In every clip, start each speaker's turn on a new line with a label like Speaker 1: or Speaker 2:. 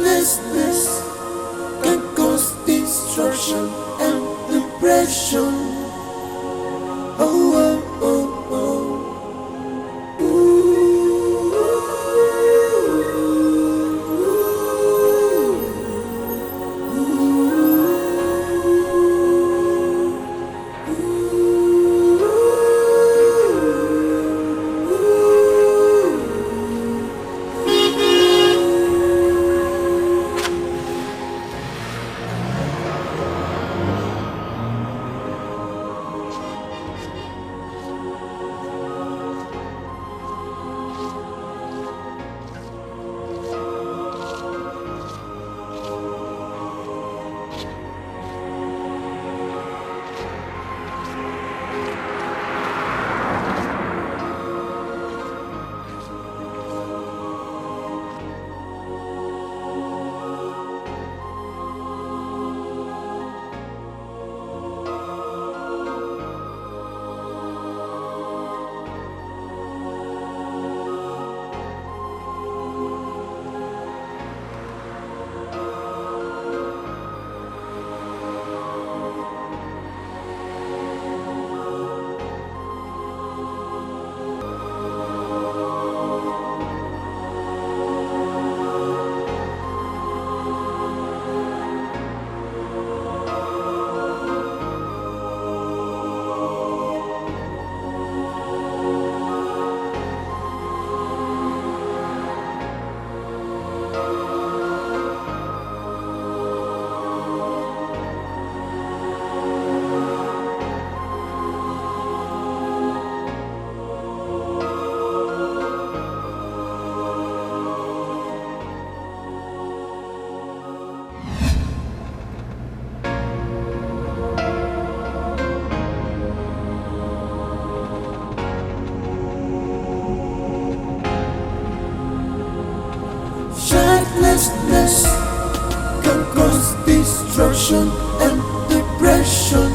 Speaker 1: Shiftlessness can cause destruction and depression. Oh, oh, oh, oh. Shiftlessness can cause destruction and depression.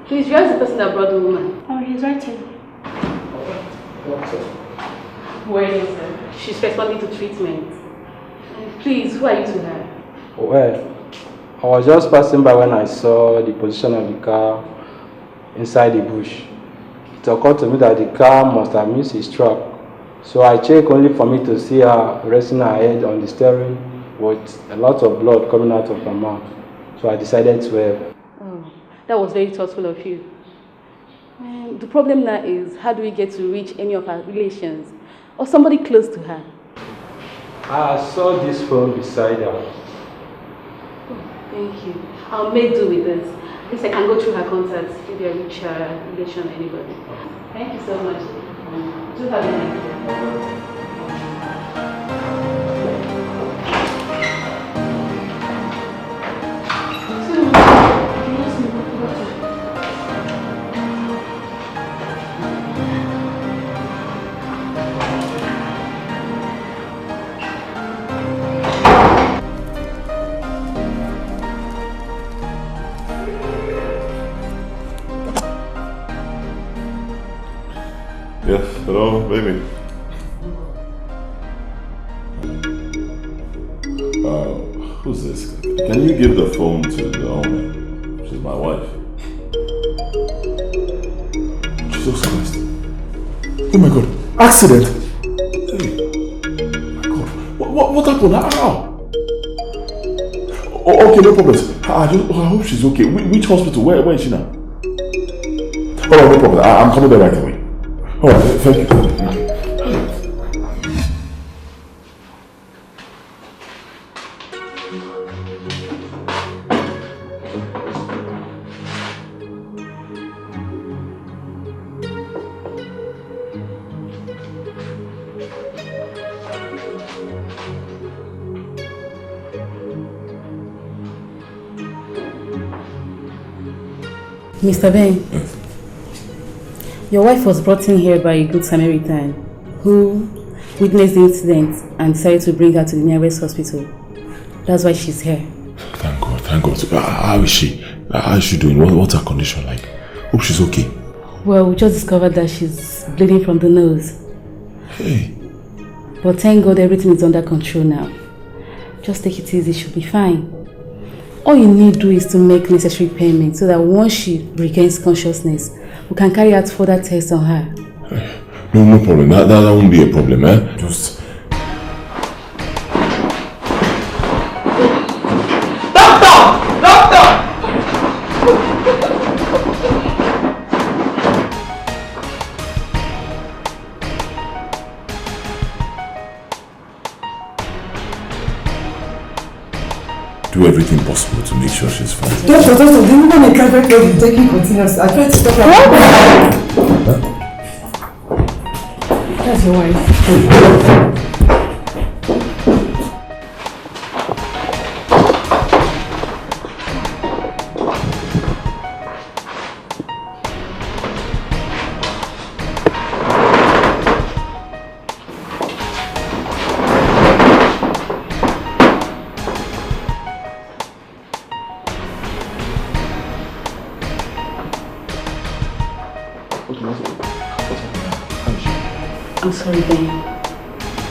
Speaker 2: Please, where is the person that brought the woman?
Speaker 3: Oh, he's right here.
Speaker 2: Where is her? She's responding to treatment. Please, who are you to her?
Speaker 4: Well, I was just passing by when I saw the position of the car inside the bush. It occurred to me that the car must have missed his track. So I checked only for me to see her resting her head on the steering with a lot of blood coming out of her mouth. So I decided to help.
Speaker 2: Oh, that was very thoughtful of you. The problem now is, how do we get to reach any of her relations or somebody close to her?
Speaker 4: I saw this phone beside her.
Speaker 2: Oh, thank you. I'll make do with this. At least I can go through her contacts, maybe I reach her relation or anybody. Thank you so much. Do have a nice day.
Speaker 5: Yes, hello, baby.
Speaker 3: Who's this? Can you give the phone to the owner? She's my wife. Jesus Christ. Oh my God. Accident? Hey. My God. What happened? How? Oh, okay, no problem. I hope she's okay. Which hospital? Where is she now? Oh, no problem. I'm coming there right away. Alright, thank you.
Speaker 2: Mr. Ben, yes. Your wife was brought in here by a good Samaritan who witnessed the incident and decided to bring her to the nearest hospital. That's why she's here.
Speaker 3: Thank God, thank God. How is she? How is she doing? What's her condition like? Hope she's okay.
Speaker 2: Well, we just discovered that she's bleeding from the nose.
Speaker 3: Hey.
Speaker 2: But thank God everything is under control now. Just take it easy, she'll be fine. All you need to do is to make necessary payments so that once she regains consciousness, we can carry out further tests on her.
Speaker 3: No problem. That won't be a problem, eh? Just...
Speaker 1: Doctor!
Speaker 3: Do everything possible to make sure she's fine.
Speaker 5: Doctor, the woman in private care is taking continuous. I tried to stop her.
Speaker 3: Huh?
Speaker 5: That's your wife.
Speaker 2: I'm sorry, Ben.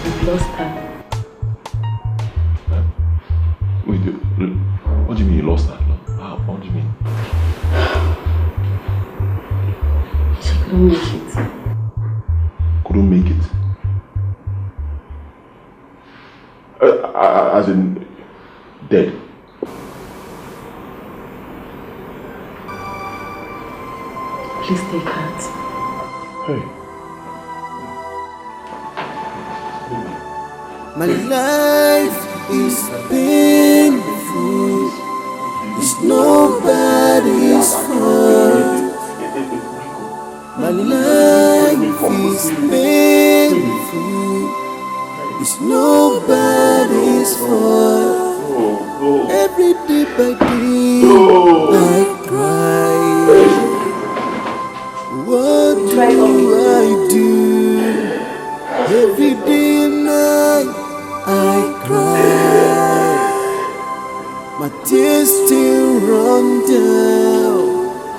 Speaker 2: We've lost her.
Speaker 3: Wait, what do you mean you lost her? What do you mean?
Speaker 2: She couldn't make it.
Speaker 3: Couldn't make it? As in, dead?
Speaker 2: Please take her.
Speaker 3: Hey.
Speaker 1: My life is painful. It's nobody's fault. My life is painful. It's nobody's fault. Every day by day, I cry. What do I do? Every day and night I cry. My tears still run down.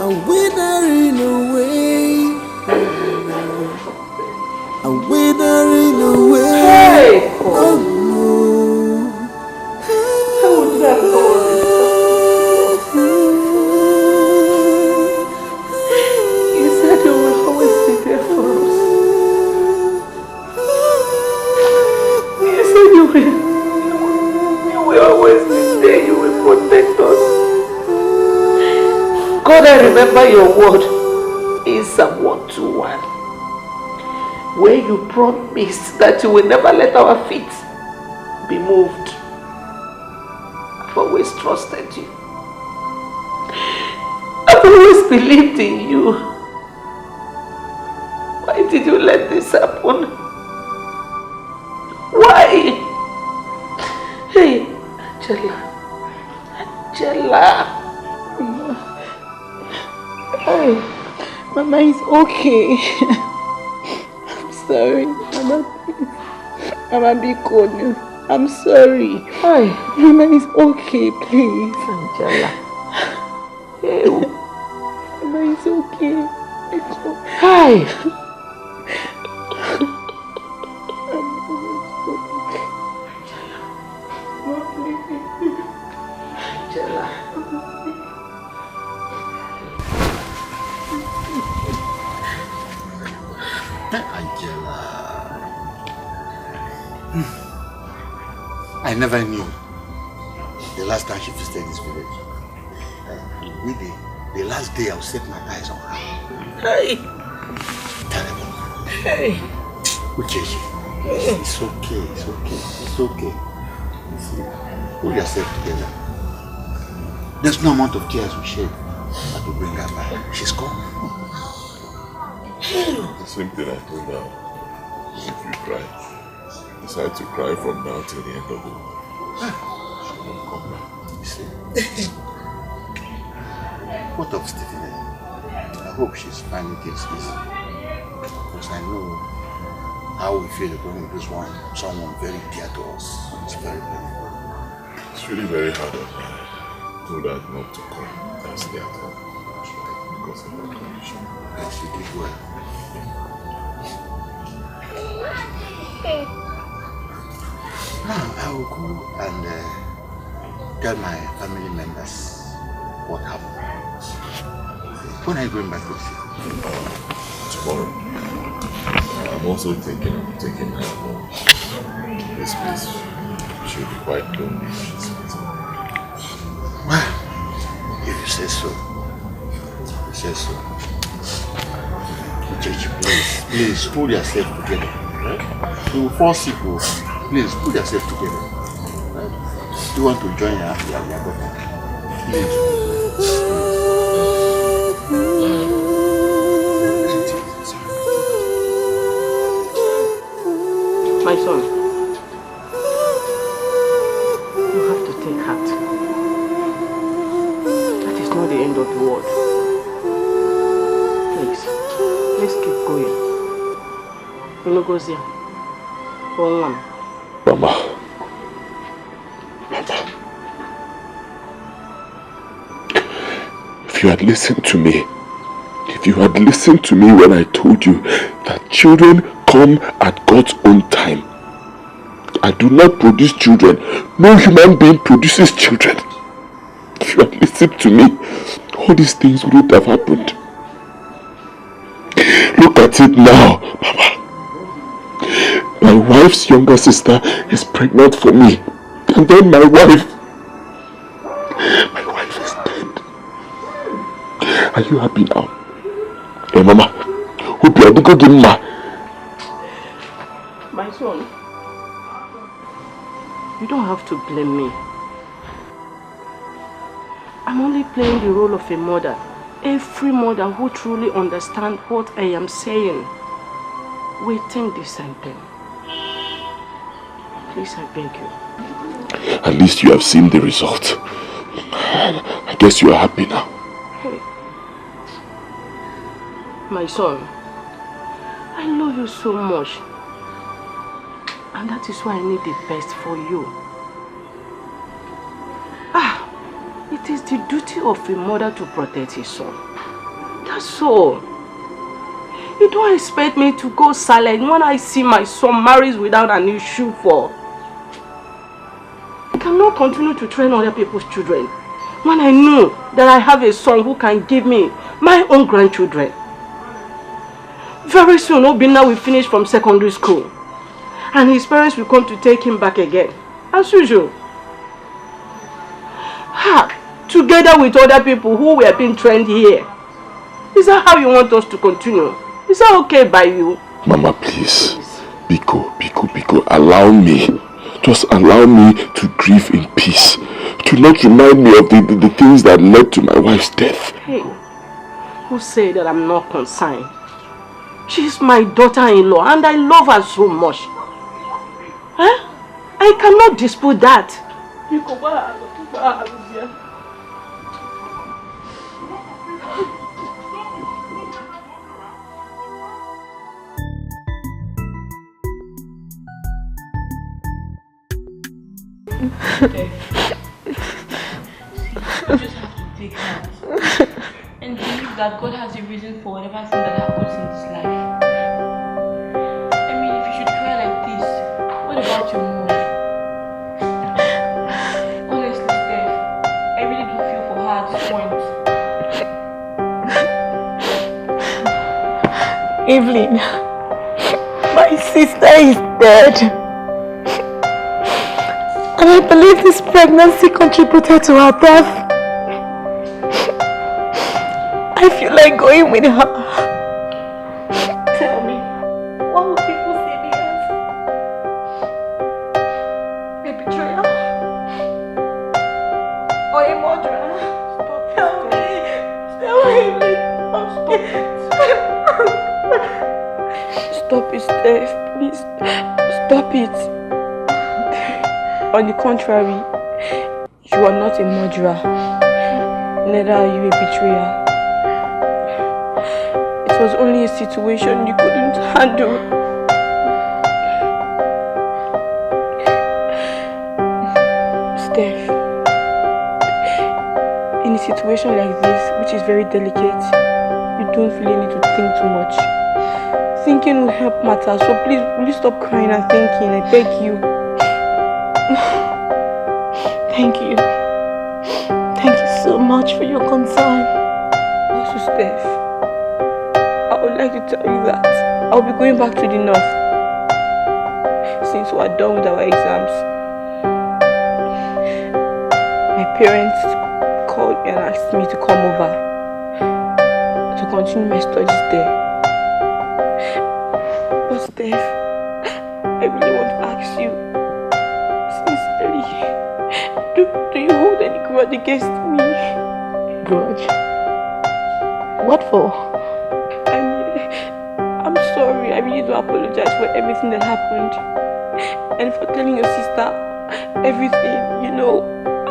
Speaker 1: I'm withering away. I'm withering away.
Speaker 5: Hey!
Speaker 1: Oh no.
Speaker 5: How would that go? You said you would always be there for us. You said you will always be there. You will protect us. God, I remember your word in Psalm 121, where you promised that you will never let our feet be moved. I've always trusted you. I've always believed in you. Why did you let this happen? Why? Hey, Angela. Hey, Mama is okay. I'm sorry. Mama, be good. I'm sorry. Hi. Mama is okay, please. Angela. Hey. Mama is okay. Hi. Mama,
Speaker 6: I never knew the last time she visited this village. Really, the last day I'll set my eyes on her.
Speaker 5: Hey!
Speaker 6: Terrible.
Speaker 5: Hey!
Speaker 6: Uchechi, it's okay, it's okay, it's okay. You see, pull yourself together. There's no amount of tears we shed that will bring her back. She's gone.
Speaker 3: The same thing I told her. If you cry, decide to cry from now till the end of the world. She won't come back.
Speaker 6: You see? What of Stephanie? I hope she's finding things easy. Because I know how we feel when we lose someone very dear to us. It's very painful.
Speaker 3: It's really very hard on her. I told her not to come and stay at home. Because of her condition.
Speaker 6: And she did well. Now I will go and tell my family members what happened. When are you going back to see?
Speaker 3: Tomorrow. I'm also thinking of taking her home. This place should be quite lonely.
Speaker 6: Well, if you say so. You say so. Church, please pull yourself together. Right? You will fall sick. Please pull yourself together. Right? You want to join your daughter? Please.
Speaker 5: My son, you have to take heart. That is not the end of the world. Please, let's keep going. Ngozi, one.
Speaker 3: Mama. If you had listened to me, when I told you that children come at God's own time. I do not produce children. No human being produces children. If you had listened to me, all these things wouldn't have happened. Look at it now, Mama. My wife's younger sister is pregnant for me. And then my wife is dead. Are you happy now? Hey, Mama. Hope you are good in ma.
Speaker 5: My son, you don't have to blame me. I'm only playing the role of a mother. Every mother who truly understands what I am saying will think the same thing. Please, I beg you.
Speaker 3: At least you have seen the result. I guess you are happy now.
Speaker 5: Hey, my son, I love you so much. And that is why I need the best for you. It is the duty of a mother to protect his son. That's all. You don't expect me to go silent when I see my son marries without an issue for. I cannot continue to train other people's children when I know that I have a son who can give me my own grandchildren. Very soon, Obinna will finish from secondary school. And his parents will come to take him back again, as usual. Together with other people who were being trained here. Is that how you want us to continue? Is that okay by you?
Speaker 3: Mama, please. Biko, allow me. Just allow me to grieve in peace. Do not remind me of the things that led to my wife's death.
Speaker 5: Hey, who said that I'm not concerned? She's my daughter-in-law and I love her so much. I cannot dispute that.
Speaker 2: Okay. You just have to take heart and believe that God has a reason for whatever thing that happens in this life. I mean, if you should cry like this, what about your mom? Honestly, Steph, I really do feel for her at this point.
Speaker 7: Evelyn, my sister is dead. And I believe this pregnancy contributed to her death. I feel like going with her. Tell me, what will people see me as? A betrayer? Or a murderer? Stop. Tell me. Tell me. Stop it, Steph. Please. Stop it. On the contrary, you are not a murderer. Neither are you a betrayer. It was only a situation you couldn't handle. Steph, in a situation like this, which is very delicate, you don't really need to think too much. Thinking will help matters, so please, will you stop crying and thinking? I beg you. Thank you. Thank you so much for your concern. Also, Steph, I would like to tell you that I'll be going back to the north since we are done with our exams. My parents called me and asked me to come over to continue my studies there. But Steph, I really want to ask you sincerely, do you hold any grudge against me? Grudge? What for? I'm sorry. I really do apologize for everything that happened and for telling your sister everything. You know,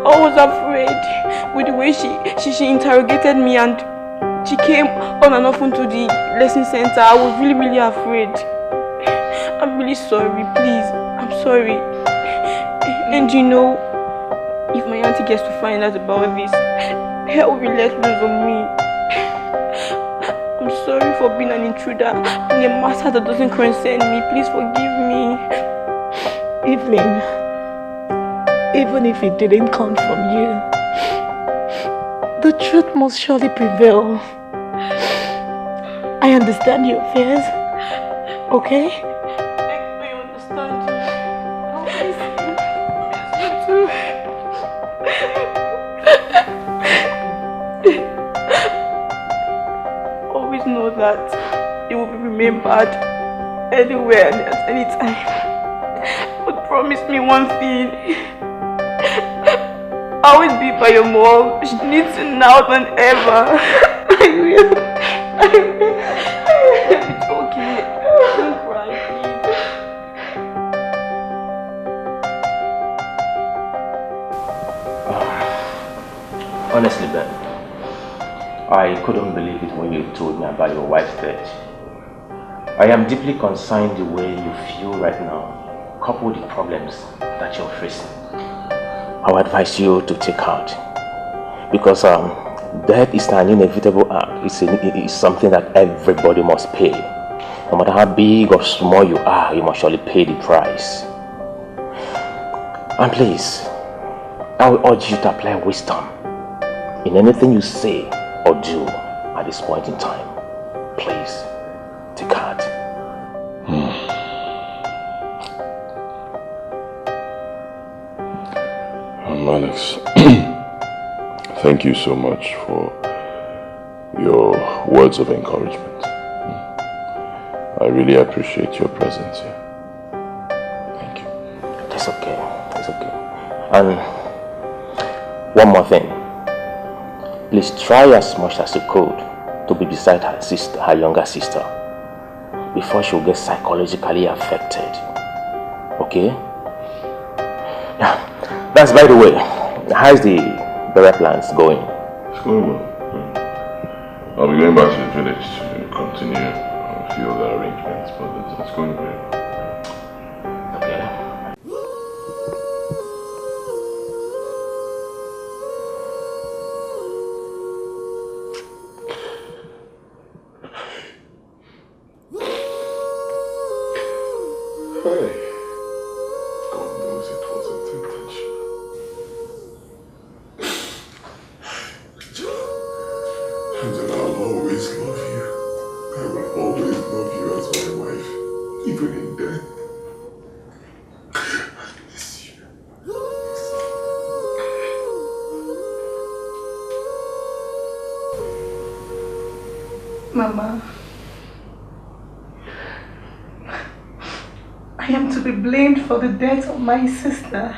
Speaker 7: I was afraid with the way she interrogated me, and she came on and off into the lesson center. I was really afraid. I'm really sorry. Please, I'm sorry. And you know, if my auntie gets to find out about this, hell will let loose on me. I'm sorry for being an intruder in a matter that doesn't concern me. Please forgive me. Evelyn, even if it didn't come from you, the truth must surely prevail. I understand your fears, okay? I understand you. Always know that you will be remembered anywhere and at any time. But promise me one thing. I'll always be by your mom. She needs you now than ever. I will. It's okay. Don't cry, please.
Speaker 8: Honestly, Ben, I couldn't believe it when you told me about your wife's death. I am deeply concerned the way you feel right now, coupled with the problems that you're facing. I would advise you to take heart, because death is an inevitable act. It's something that everybody must pay. No matter how big or small you are, you must surely pay the price. And please, I will urge you to apply wisdom in anything you say or do at this point in time. Please, take heart.
Speaker 3: Alex, thank you so much for your words of encouragement. I really appreciate your presence here. Thank you.
Speaker 8: It's okay. It's okay. And one more thing. Please try as much as you could to be beside her sister, her younger sister, before she will get psychologically affected. Okay? Yeah. That's by the way. How's the burial plans going?
Speaker 3: It's going well. I'll be going back to the village to continue a few other arrangements, but it's going great.
Speaker 8: Okay.
Speaker 3: Hey. God knows it wasn't intentional. And then I'll always love you. I will always love you as my wife, even
Speaker 9: Mama, I am to be blamed for the death of my sister.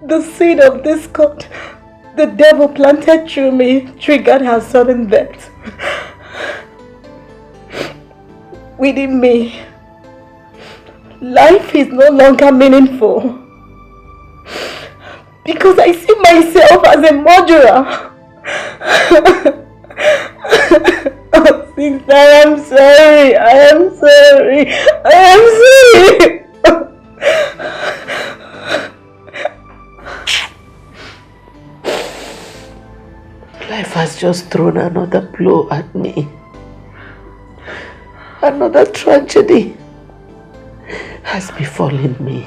Speaker 9: The seed of discord the devil planted through me triggered her sudden death. Within me, life is no longer meaningful because I see myself as a murderer. Oh, sister, I am sorry. I am sorry.
Speaker 5: Life has just thrown another blow at me. Another tragedy has befallen me.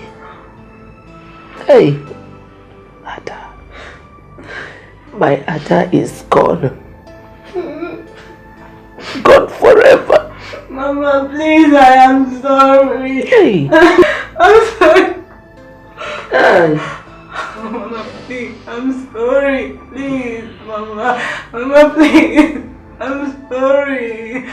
Speaker 5: Hey, Ada. My Ada is gone. Gone forever.
Speaker 9: Mama, please, I am sorry.
Speaker 5: Hey.
Speaker 9: I'm sorry.
Speaker 5: Hey.
Speaker 9: Mama, please, I'm sorry. Please, Mama. Mama, please. I'm sorry.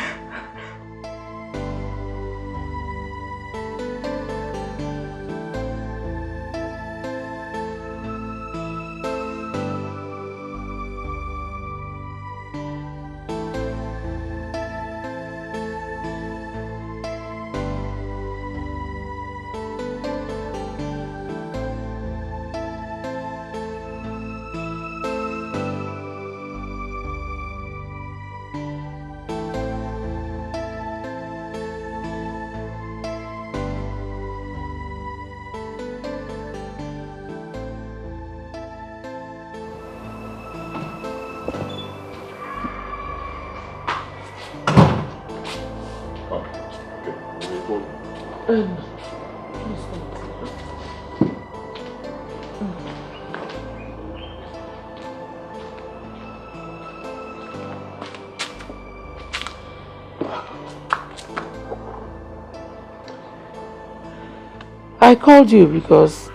Speaker 5: I called you because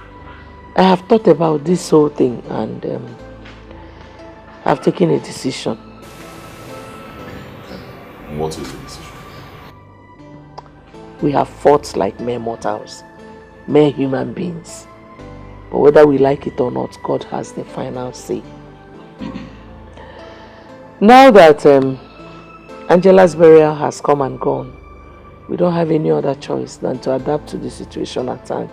Speaker 5: I have thought about this whole thing and I've taken a decision.
Speaker 3: What is the decision?
Speaker 5: We have fought like mere mortals, mere human beings. But whether we like it or not, God has the final say. Now that Angela's burial has come and gone, we don't have any other choice than to adapt to the situation at hand.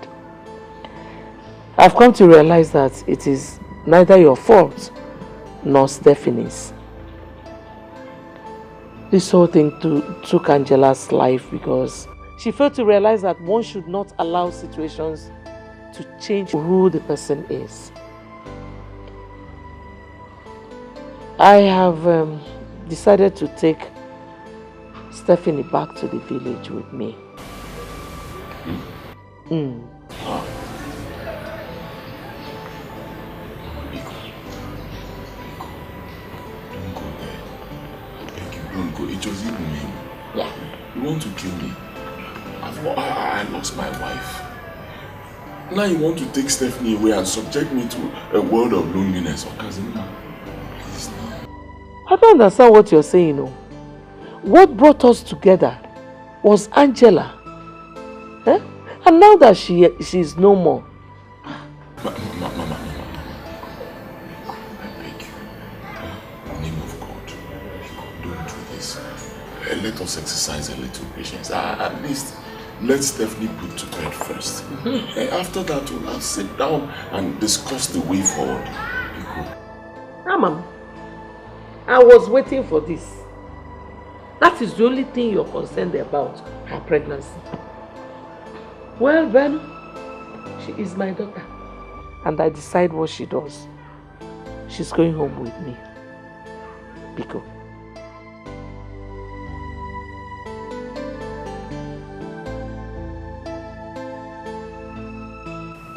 Speaker 5: I've come to realize that it is neither your fault nor Stephanie's. This whole thing took Angela's life because she failed to realize that one should not allow situations to change who the person is. I have decided to take Stephanie back to the village with me.
Speaker 3: Don't go. It was even me.
Speaker 5: Yeah.
Speaker 3: You want to kill me? I lost my wife. Now you want to take Stephanie away and subject me to a world of loneliness or cousin? Please no.
Speaker 5: I don't understand what you're saying, no. What brought us together was Angela. Eh? And now that she's no more.
Speaker 3: Mama, I beg you. In the name of God, don't do this. Let us exercise a little patience. At least let Stephanie put to bed first. After that, we'll sit down and discuss the way forward.
Speaker 5: Mama, I was waiting for this. That is the only thing you're concerned about, her pregnancy. Well then, she is my daughter. And I decide what she does. She's going home with me. Biko.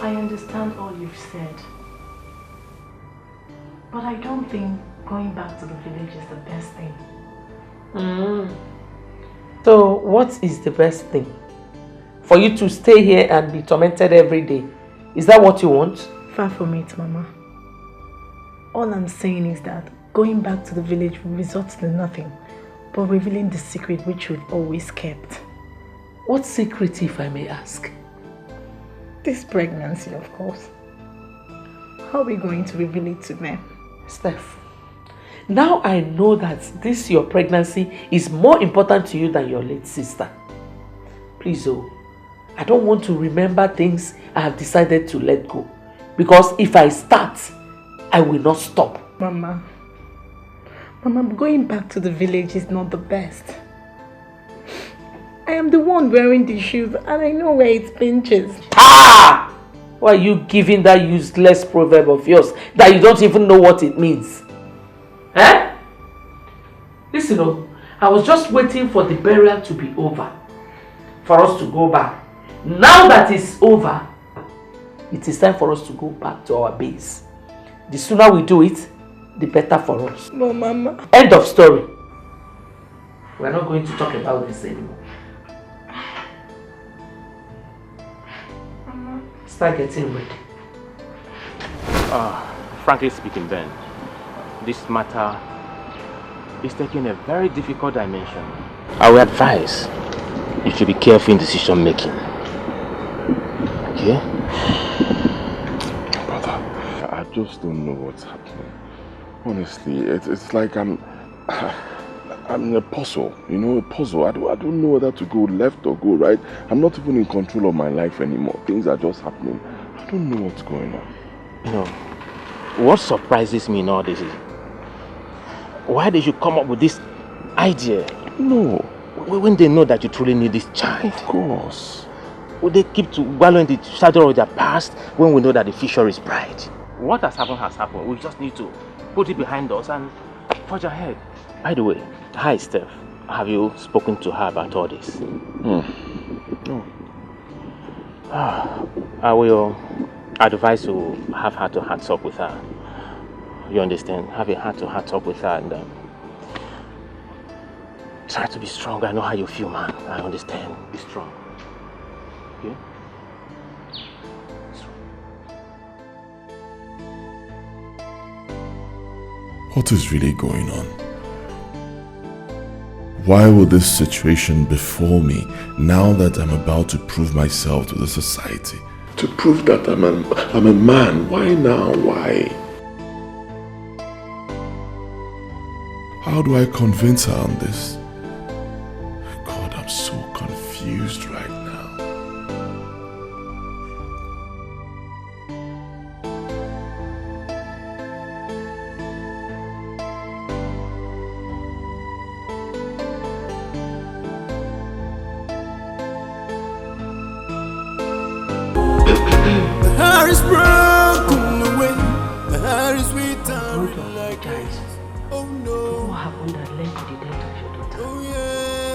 Speaker 9: I understand all you've said. But I don't think going back to the village is the best thing.
Speaker 5: So what is the best thing? For you to stay here and be tormented every day? Is that what you want?
Speaker 9: Far from it, Mama. All I'm saying is that going back to the village will result to nothing, but revealing the secret which we've always kept.
Speaker 5: What secret, if I may ask?
Speaker 9: This pregnancy, of course. How are we going to reveal it to them?
Speaker 5: Steph, now I know that this your pregnancy is more important to you than your late sister. Please, I don't want to remember things I have decided to let go. Because if I start, I will not stop.
Speaker 9: Mama, going back to the village is not the best. I am the one wearing the shoes and I know where it pinches.
Speaker 5: Ah! Why are you giving that useless proverb of yours that you don't even know what it means? Eh? Listen, I was just waiting for the burial to be over for us to go back. Now that it's over, it is time for us to go back to our base. The sooner we do it, the better for us.
Speaker 9: No, Mama.
Speaker 5: End of story. We're not going to talk about this anymore. Start getting ready.
Speaker 8: Frankly speaking, Ben, this matter is taking a very difficult dimension. I would advise you should be careful in decision making. Okay?
Speaker 3: Brother, I just don't know what's happening. Honestly, it's like I'm in a puzzle, a puzzle. I don't know whether to go left or go right. I'm not even in control of my life anymore. Things are just happening. I don't know what's going on.
Speaker 8: What surprises me in all this is why did you come up with this idea?
Speaker 3: No.
Speaker 8: When they know that you truly need this child.
Speaker 3: Of course.
Speaker 8: Would they keep to wallow in the shadow of their past when we know that the future is bright? What has happened. We just need to put it behind us and forge ahead. By the way, hi Steph. Have you spoken to her about all this?
Speaker 3: No.
Speaker 8: I will advise to have heart-to-heart talk with her. You understand? Have a heart-to-heart talk with her and try to be strong. I know how you feel, man. I understand. Be strong. Okay?
Speaker 3: What is really going on? Why would this situation befall me now that I'm about to prove myself to the society? To prove that I'm a man. Why now? Why? How do I convince her on this? God, I'm so confused right now.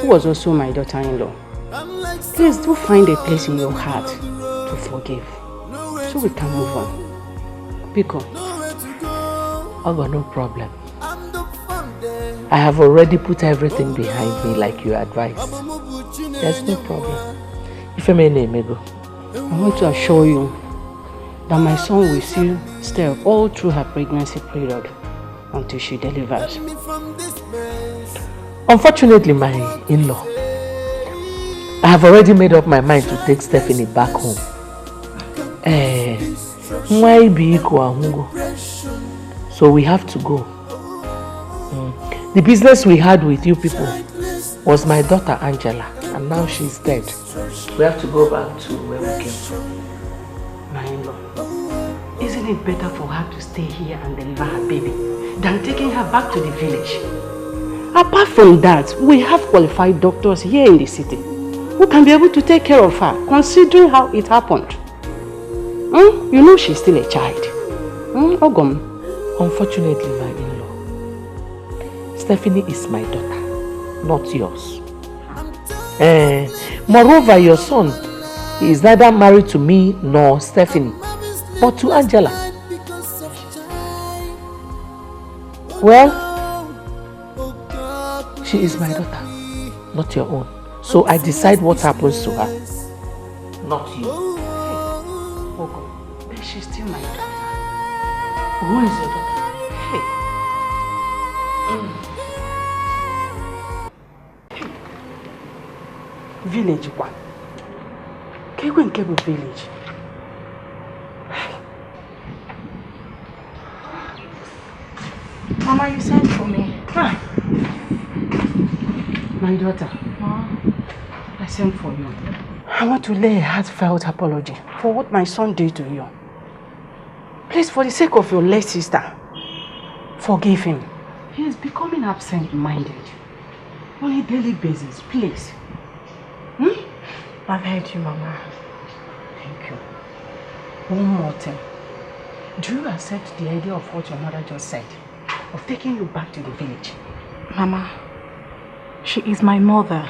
Speaker 2: Who was also my daughter-in-law. Please do find a place in your heart to forgive so we can move on. Biko,
Speaker 5: I got no problem. I have already put everything behind me like you advised. There's no problem. If I may name Ego,
Speaker 2: I want to assure you that my son will still stay all through her pregnancy period until she delivers.
Speaker 5: Unfortunately, my in-law, I have already made up my mind to take Stephanie back home. So we have to go. The business we had with you people was my daughter Angela, and now she's dead. We have to go back to where we came from.
Speaker 2: My in-law, isn't it better for her to stay here and deliver her baby than taking her back to the village? Apart from that, we have qualified doctors here in the city who can be able to take care of her, considering how it happened. You know she's still a child. Ogom.
Speaker 5: Unfortunately, my in-law, Stephanie is my daughter, not yours. Moreover, your son is neither married to me nor Stephanie, but to Angela. Well, she is my daughter, not your own. So I decide what happens to her, not you.
Speaker 2: Hey, Ogo, but she's still my daughter.
Speaker 5: Who is your daughter?
Speaker 10: Village one. Kego and Kego village.
Speaker 7: Mama, you sent for me.
Speaker 10: Ah. My daughter.
Speaker 7: Ma.
Speaker 10: I sent for you. I want to lay a heartfelt apology for what my son did to you. Please, for the sake of your late sister, forgive him. He is becoming absent-minded on a daily basis. Please.
Speaker 7: I've heard you, Mama.
Speaker 10: Thank you. One more thing. Do you accept the idea of what your mother just said? Of taking you back to the village?
Speaker 7: Mama, she is my mother.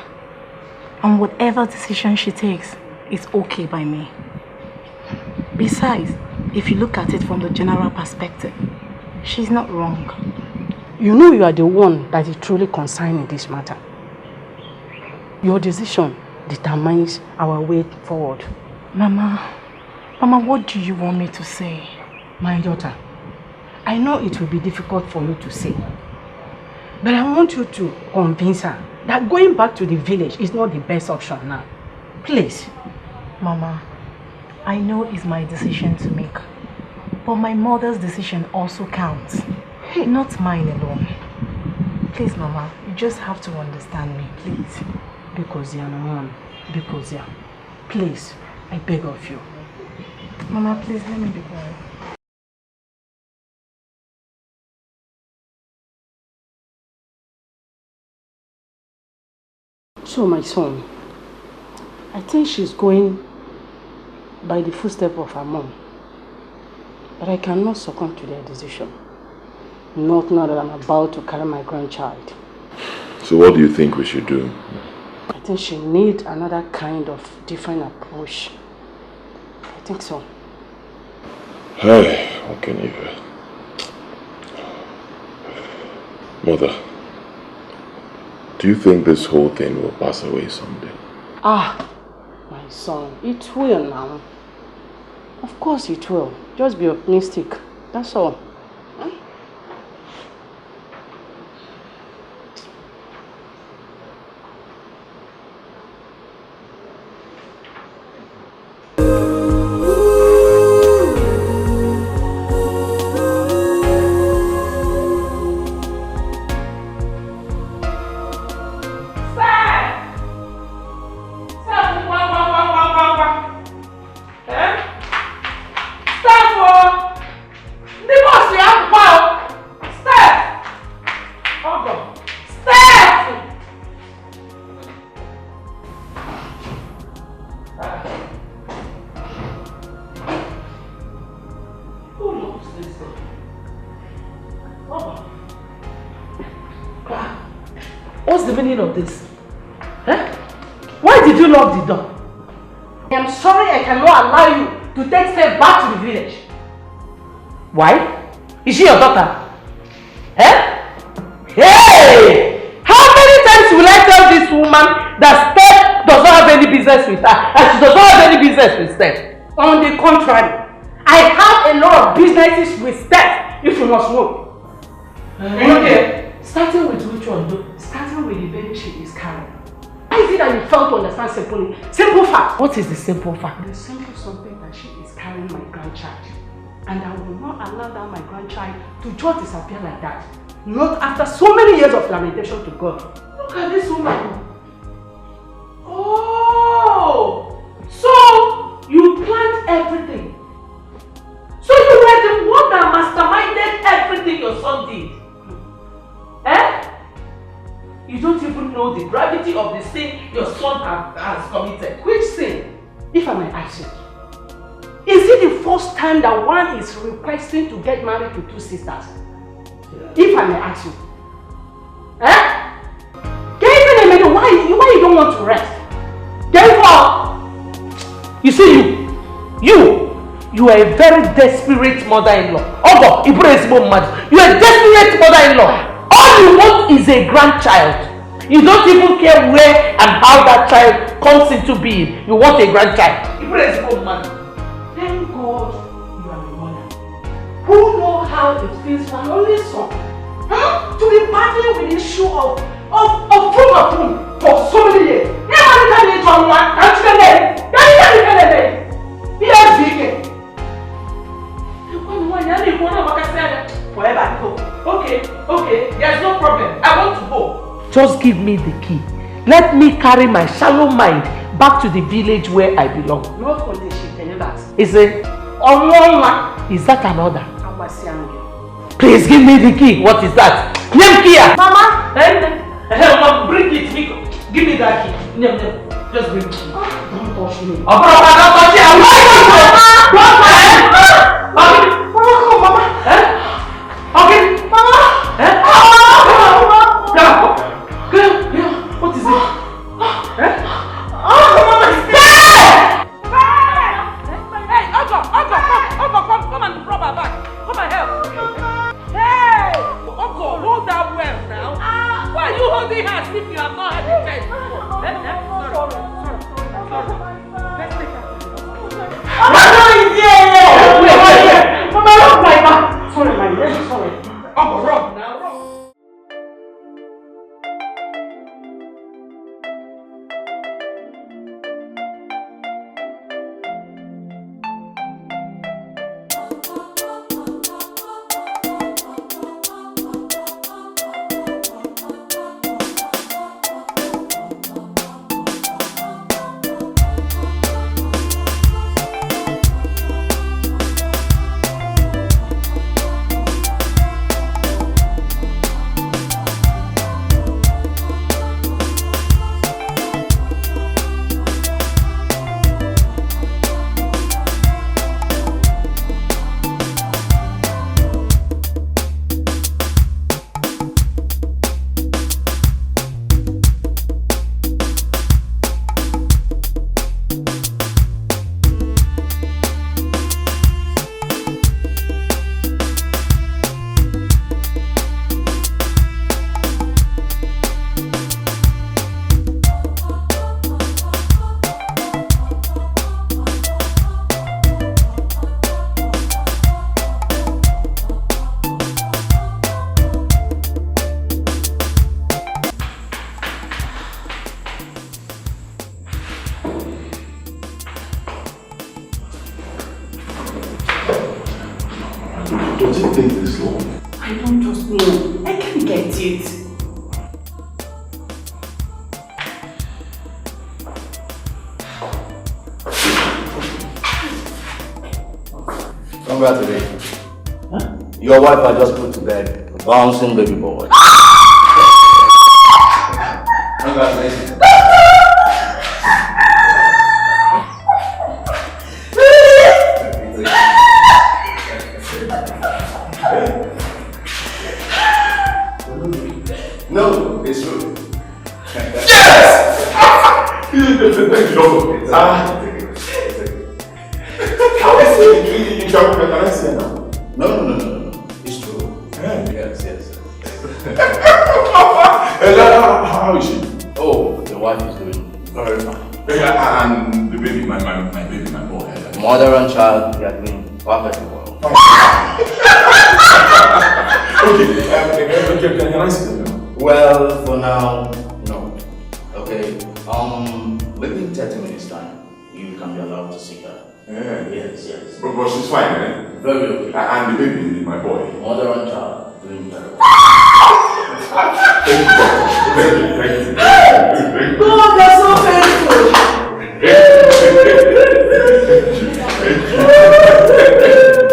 Speaker 7: And whatever decision she takes is okay by me. Besides, if you look at it from the general perspective, she's not wrong.
Speaker 10: You know you are the one that is truly concerned in this matter. Your decision determines our way forward.
Speaker 7: Mama, what do you want me to say?
Speaker 10: My daughter, I know it will be difficult for you to say, but I want you to convince her that going back to the village is not the best option now. Please.
Speaker 7: Mama, I know it's my decision to make, but my mother's decision also counts. Not mine alone. Please, Mama, you just have to understand me, please.
Speaker 10: Because you are no one. Because you are. Please, I beg of you.
Speaker 7: Mama, please let me be quiet.
Speaker 10: So, my son, I think she's going by the footsteps of her mom. But I cannot succumb to their decision. Not now that I'm about to carry my grandchild.
Speaker 3: So what do you think we should do?
Speaker 10: I think she needs another kind of different approach. I think so.
Speaker 3: Hey, what can you do? Mother, do you think this whole thing will pass away someday?
Speaker 10: Ah, my son, it will now. Of course it will. Just be optimistic. That's all. What's the meaning of this? Eh? Why did you lock the door? I am sorry I cannot allow you to take step back to the village. Why? Is she your daughter? Eh? Hey! How many times will I tell this woman that Steph does not have any business with her and she does not have any business with Steph? On the contrary, I have a lot of businesses with Steph, if you must know. Okay. Starting with which one though? Starting with the baby she is carrying. Why is it that you fail to understand simple fact? What is the simple fact? The simple something that she is carrying my grandchild. And I will not allow that my grandchild to just disappear like that. Not after so many years of lamentation to God. Look at this woman. Oh! So you planned everything. So you were the one that masterminded everything your son did. Eh? You don't even know the gravity of the sin your son has committed. Which sin? If I may ask you. Is it the first time that one is requesting to get married to two sisters? If I may ask you. Eh? Why you don't want to rest? Therefore, you see you are a very desperate mother-in-law. Ogo, you are a desperate mother-in-law. All you want is a grandchild. You don't even care where and how that child comes into being. You want a grandchild. Thank God you are a mother who knows how how it feels for an only son to be battling with the issue of food for so many years. Never tell me to one, can't you get it? Yes, forever. Okay, there's no problem. I want to go. Just give me the key. Let me carry my shallow mind back to the village where I belong. No condition, that. Is it Onwonwa? Is that an order? Please give me the key. What is that? Name Kia! Mama! Bring it, Nico. Give me that key. No. Just bring it. Don't touch me. Don't touch me. Mama! Okay. Mama! What is it? Mama is dead! Hey, Ugbo, come and rub her back. Come and help. Hey! Ugbo, hold that well now. Why are you holding her as if you have not had the chance? Sorry. Let's take her. Mama is here! Wait. Mama, rub my back. Sorry, my dear. Sorry. Ugbo, rub now.
Speaker 11: Your wife I just put to bed, a bouncing baby boy. Congratulations. No, it's true. Yes! Thank you. How is it drinking in chocolate? Can I see now? No. It's true. Yes. How is she? Oh, the wife is doing very fine. And the baby, my baby, my boy. Mother and child, they are doing perfectly well. Okay, can I see them now? Well, for now, no. Okay, within 30 minutes time, you can be allowed to see her. Yes. But she's fine, eh? Very okay. And the baby, my boy. Mother and child, doing very well. Thank you.
Speaker 10: God, that's so painful.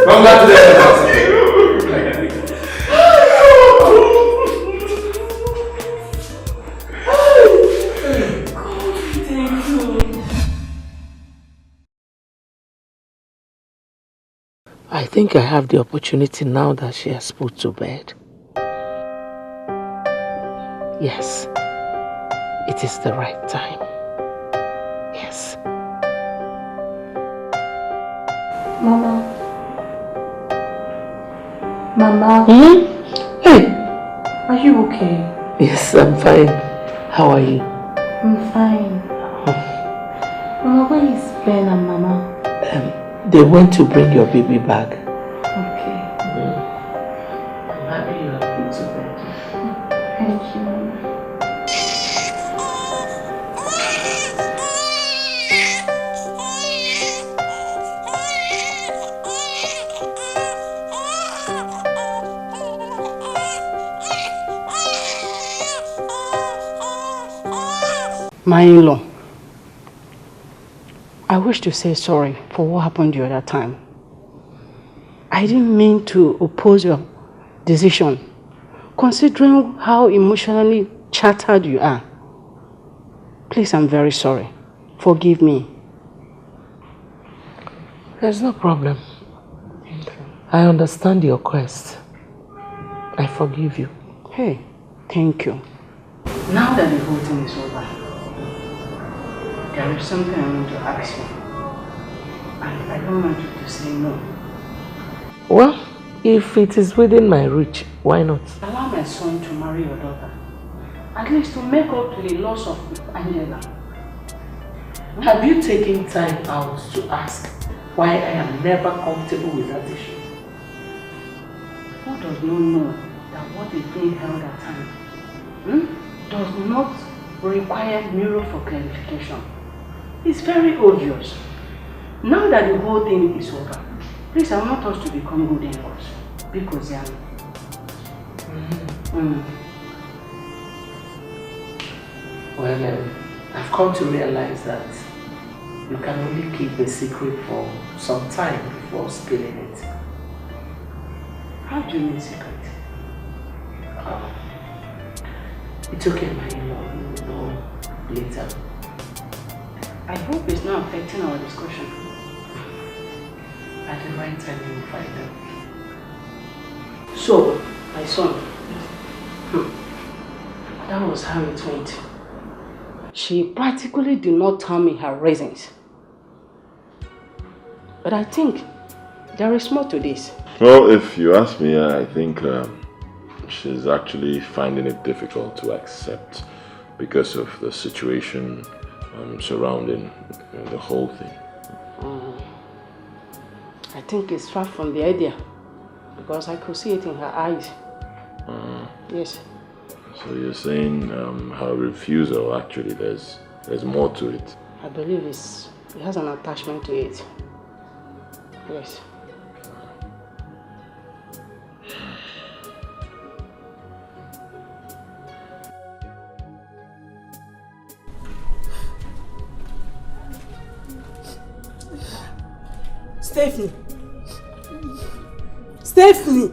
Speaker 11: Come back to the house.
Speaker 5: I think I have the opportunity now that she has put to bed. Yes, it is the right time. Yes.
Speaker 9: Mama.
Speaker 5: Hey.
Speaker 9: Are you okay?
Speaker 5: Yes, I'm fine. How are you?
Speaker 9: I'm fine. Mama, where is Ben and Mama?
Speaker 5: They went to bring your baby back.
Speaker 9: Okay.
Speaker 2: My in-law, I wish to say sorry for what happened the other time. I didn't mean to oppose your decision, considering how emotionally shattered you are. Please, I'm very sorry. Forgive me.
Speaker 5: There's no problem. I understand your quest. I forgive you.
Speaker 2: Hey, thank you. Now that the whole thing is over, there is something I want to ask you. And I don't want you to say no.
Speaker 5: Well, if it is within my reach, why not?
Speaker 2: Allow my son to marry your daughter. At least to make up to the loss of Angela.
Speaker 5: Have you taken time out to ask why I am never comfortable with that issue?
Speaker 2: Who does not know that what is being held at time does not require mirror for clarification? It's very obvious. Now that the whole thing is over, please, I want us to become good in-laws. Because
Speaker 5: Well, I've come to realize that you can only keep a secret for some time before spilling it.
Speaker 2: How do you mean secret?
Speaker 5: It's okay, my in-law. You will know later.
Speaker 2: I hope it's not affecting our discussion.
Speaker 5: At the right time, you will find out.
Speaker 2: So, my son, that was how it went. She practically did not tell me her reasons. But I think there is more to this.
Speaker 3: Well, if you ask me, I think she's actually finding it difficult to accept because of the situation surrounding the whole thing.
Speaker 2: I think it's far from the idea because I could see it in her eyes. Yes.
Speaker 3: So you're saying her refusal, actually, there's more to it.
Speaker 2: I believe it has an attachment to it. Yes.
Speaker 9: Stephanie! Stephanie!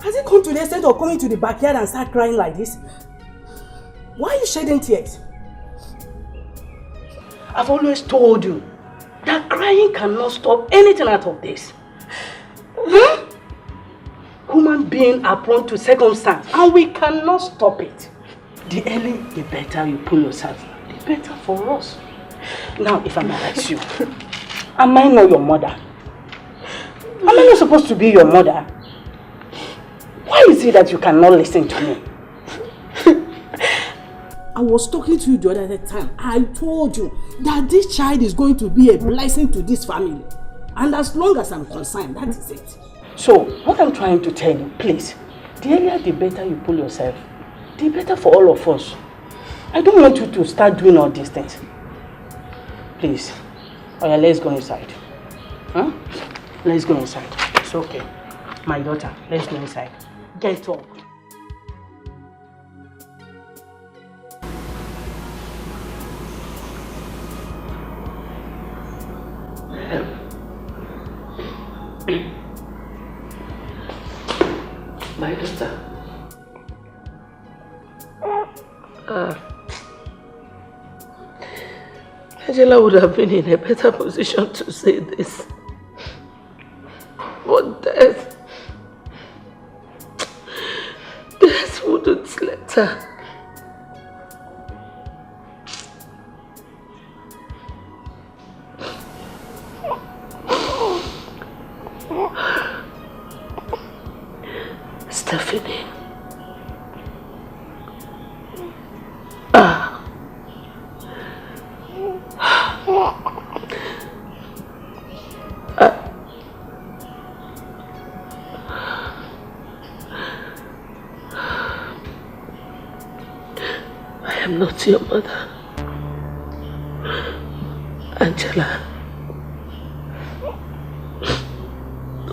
Speaker 9: Has it come to the extent of coming to the backyard and start crying like this? Why are you shedding tears?
Speaker 2: I've always told you that crying cannot stop anything out of this. Human beings are prone to circumstance and we cannot stop it. The earlier the better you pull yourself, the better for us. Now, if I may ask you, am I not your mother? Am I not supposed to be your mother? Why is it that you cannot listen to me?
Speaker 9: I was talking to you the other time. I told you that this child is going to be a blessing to this family. And as long as I'm concerned, that is it.
Speaker 2: So, what I'm trying to tell you, please, the earlier the better you pull yourself, the better for all of us. I don't want you to start doing all these things. Please. Oh yeah, let's go inside. Huh? Let's go inside. It's okay. My daughter, let's go inside. Get up.
Speaker 5: My daughter. Angela would have been in a better position to say this. But death wouldn't let her. Stephanie. I am not your mother. Angela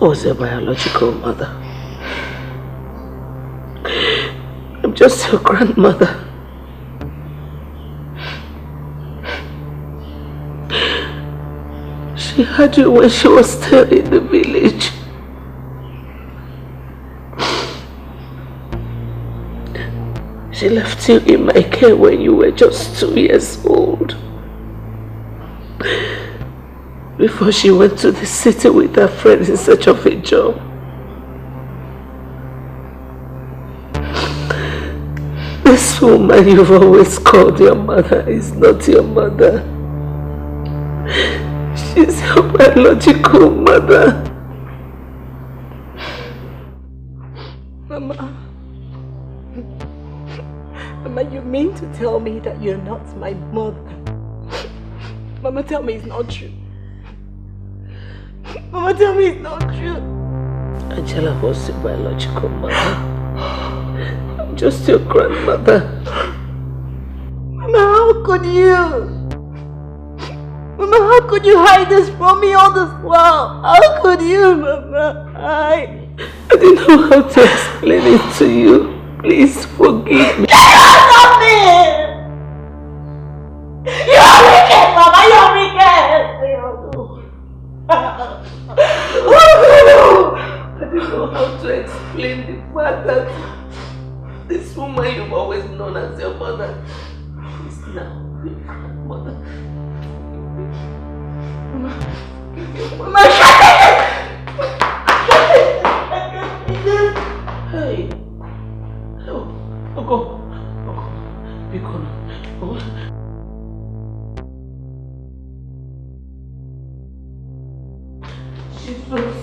Speaker 5: was a biological mother. I'm just your grandmother. She had you when she was still in the village. She left you in my care when you were just 2 years old. Before she went to the city with her friends in search of a job. This woman you've always called your mother is not your mother. She's your biological mother.
Speaker 7: Mama. Mama, you mean to tell me that you're not my mother? Mama, tell me it's not true. Mama, tell me it's not true.
Speaker 5: Angela was your biological mother. I'm just your grandmother.
Speaker 7: Mama, how could you? Mama, how could you hide this from me all this while? How could you, Mama? I
Speaker 5: didn't know how to explain it to you. Please forgive me.
Speaker 7: Stop me! You're wicked, Mama! You're wicked!
Speaker 5: I didn't know how to explain the fact that this woman you've always known as your mother is now your grandmother.
Speaker 7: Mama, shut it!
Speaker 5: Hey. Go. Be gone. Jesus.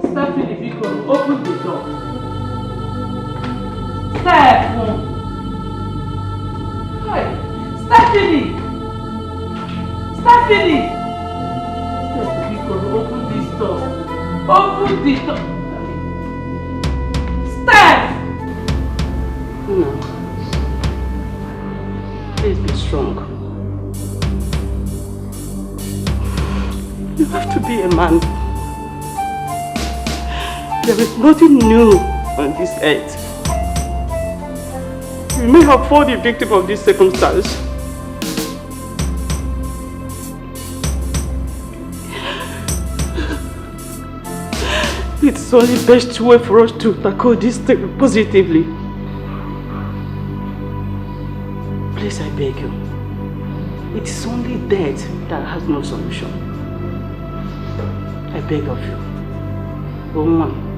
Speaker 10: Stephanie, be gone. Open the door. Steph! Hi! Stephanie! Stephanie! Stephanie, open this door. Open the door. Steph!
Speaker 2: No. Please be strong. You have to be a man. There is nothing new on this earth. You may have fallen the victim of this circumstance. It's only best way for us to tackle this thing positively. Please, I beg you. It is only death that has no solution. I beg of you. Go on.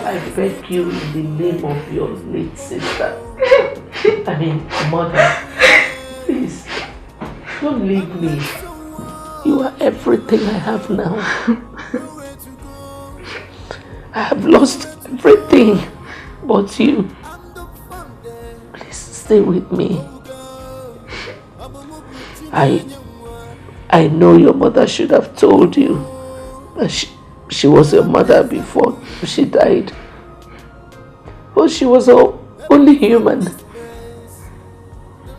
Speaker 5: I beg you in the name of your late sister. I mean, mother. Please, don't leave me. You are everything I have now. I have lost everything but you. Please stay with me. I know your mother should have told you that she was your mother before she died. But she was only human.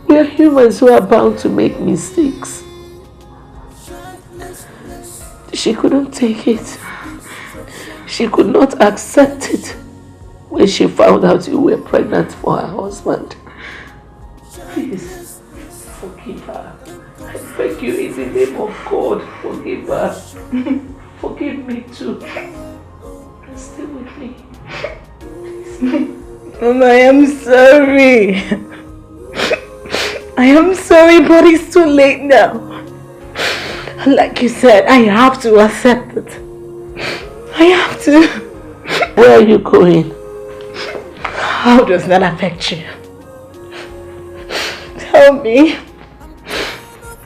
Speaker 5: We are humans who are bound to make mistakes. She couldn't take it. She could not accept it when she found out you were pregnant for her husband. Please, forgive her. I beg you in the name of God, forgive her. Forgive me too. Stay with me.
Speaker 7: Mama, I am sorry. I am sorry, but it's too late now. Like you said, I have to accept it. I have to.
Speaker 5: Where are you going?
Speaker 7: How does that affect you? Tell me.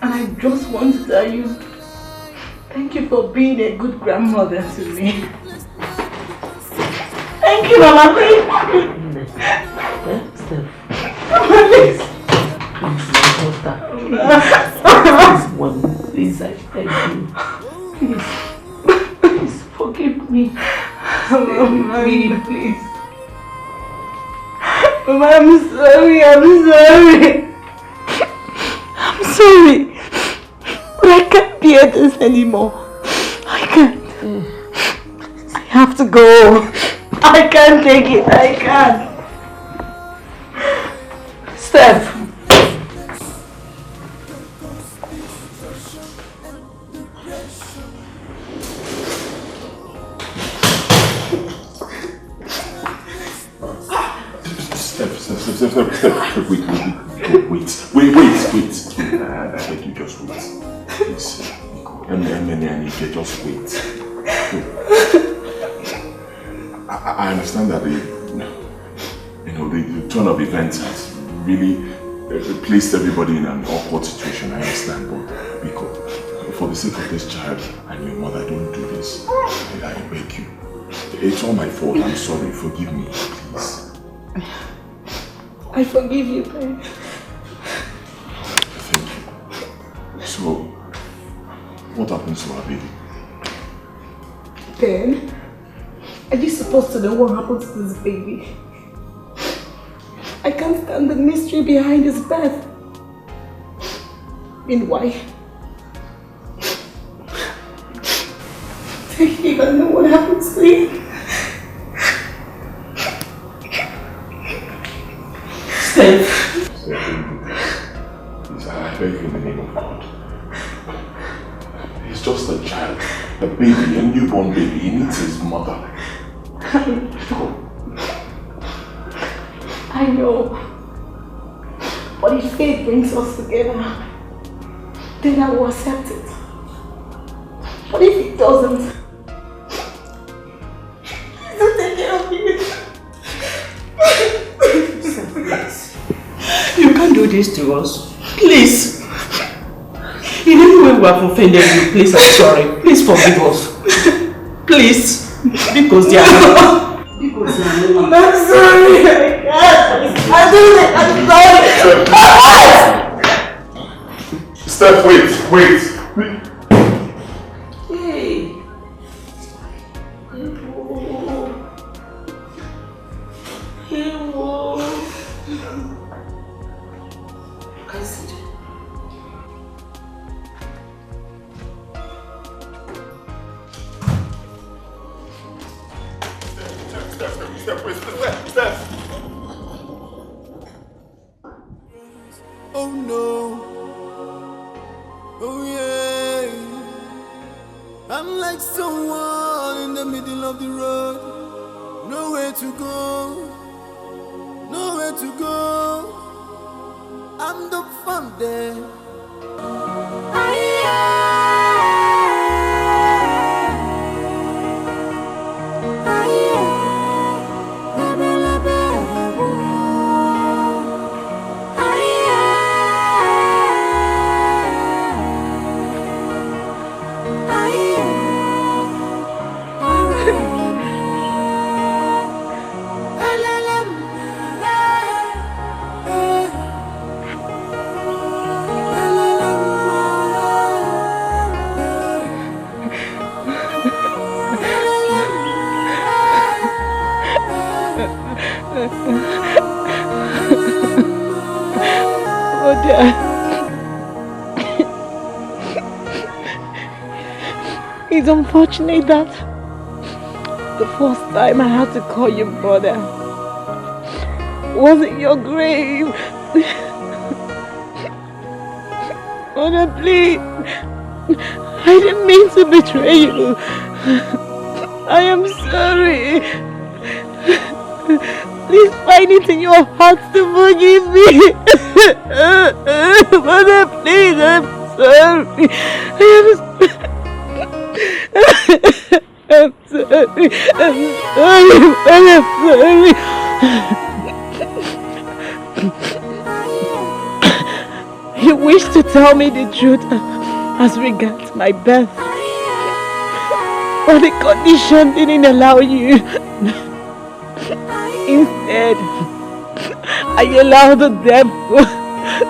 Speaker 7: And I just want to tell you, thank you for being a good grandmother to me. Thank you, Mama. Thank you.
Speaker 5: Steph. Please, my daughter. Please, Mom. Please, I beg you. Please, forgive me. Please.
Speaker 7: Mama, I'm sorry. I'm sorry. But I can't bear this anymore. I can't. I have to go. I can't take it. I can't.
Speaker 5: Steph.
Speaker 3: Steph, wait. I beg you, just wait. Please. Emeka, just wait. I understand that the turn of events has really placed everybody in an awkward situation. I understand, but Biko, for the sake of this child and your mother, don't do this. I beg you. It's all my fault. I'm sorry. Forgive me, please.
Speaker 7: I forgive you, Ben.
Speaker 3: Thank you. So, what happens to our baby?
Speaker 7: Ben, are you supposed to know what happened to this baby? I can't stand the mystery behind his birth. Meanwhile, do you even know what happened to him?
Speaker 3: Steph, please, I beg you in the name of God. He's just a child, a baby, a newborn baby. He needs his mother.
Speaker 7: I know. But if fate brings us together, then I will accept it. But if it doesn't, please don't take care of me.
Speaker 5: You can't do this to us. Please. In any way we have offended you, please, I'm sorry. Please forgive us. Please. Because they are not.
Speaker 7: I'm sorry. I'm sorry.
Speaker 3: Steph, wait.
Speaker 5: Hey.
Speaker 3: Steph.
Speaker 1: Oh no. Oh yeah. I'm like someone in the middle of the road. Nowhere to go. Nowhere to go. I'm the fun there.
Speaker 7: It's unfortunate that the first time I had to call you brother was in your grave. Brother, please. I didn't mean to betray you. I am sorry. Please find it in your heart to forgive me. Brother, please, I'm sorry. I'm sorry. I'm sorry. You wish to tell me the truth as regards my birth, but the condition didn't allow you.
Speaker 5: Instead, I allow the devil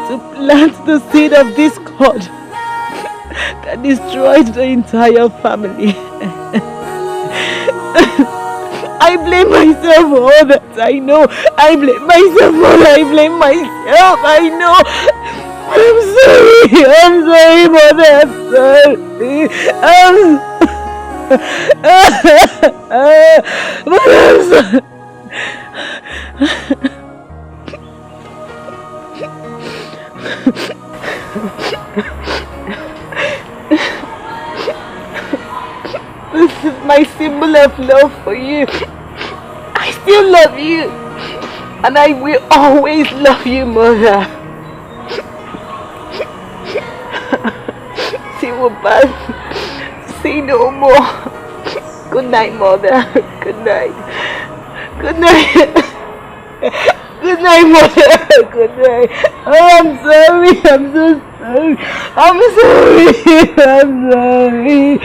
Speaker 5: to plant the seed of discord that destroyed the entire family. I blame myself for all that I know. I blame myself for all I blame myself. I know. I'm sorry, Mother. I'm sorry. But I'm sorry. This is my symbol of love for you. I still love you. And I will always love you, Mother. See you back. See no more. Good night, Mother. Good night. Good night. Good night, Mother. Good night. Oh, I'm sorry. I'm so sorry. I'm sorry. I'm sorry.